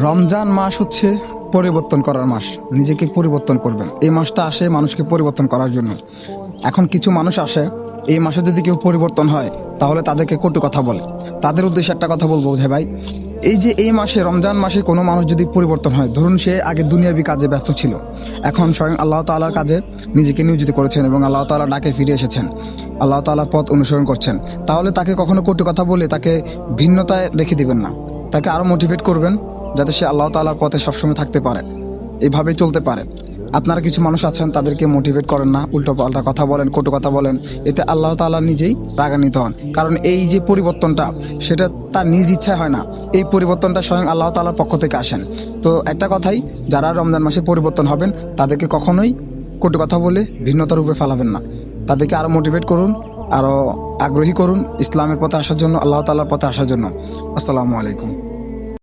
রমজান মাস হচ্ছে পরিবর্তন করার মাস। নিজেকে পরিবর্তন করবেন। এই মাসটা আসে মানুষকে পরিবর্তন করার জন্য। এখন কিছু মানুষ আসে, এই মাসে যদি কেউ পরিবর্তন হয় তাহলে তাদেরকে কটু কথা বলে। তাদের উদ্দেশ্যে একটা কথা বলবো যে ভাই, এই যে এই মাসে রমজান মাসে কোনো মানুষ যদি পরিবর্তন হয়, ধরুন সে আগে দুনিয়াবি কাজে ব্যস্ত ছিল, এখন স্বয়ং আল্লাহ তাআলার কাজে নিজেকে নিয়োজিত করেছেন এবং আল্লাহ তাআলা ডাকে ফিরে এসেছেন, আল্লাহ তাআলার পথ অনুসরণ করছেন, তাহলে তাকে কখনো কটু কথা বলে তাকে ভিন্নতায় রেখে দিবেন না। তাকে আরও মোটিভেট করবেন যাতে সে আল্লাহ তাআলার পথে সবসময় থাকতে পারে, এইভাবেই চলতে পারে। আপনারা কিছু মানুষ আছেন তাদেরকে মোটিভেট করেন না, উল্টো পাল্টা কথা বলেন, কটু কথা বলেন, এতে আল্লাহ তাআলা নিজেই রাগান্বিত হন। কারণ এই যে পরিবর্তনটা, সেটা তার নিজ ইচ্ছায় হয় না, এই পরিবর্তনটা স্বয়ং আল্লাহ তাআলার পক্ষ থেকে আসেন। তো একটা কথাই, যারা রমজান মাসে পরিবর্তন হবেন তাদেরকে কখনোই কটু কথা বলে ভিন্নতা রূপে ফেলাবেন না। তাদেরকে আরও মোটিভেট করুন, আরও আগ্রহী করুন ইসলামের পথে আসার জন্য, আল্লাহ তাআলার পথে আসার জন্য। আসসালামু আলাইকুম।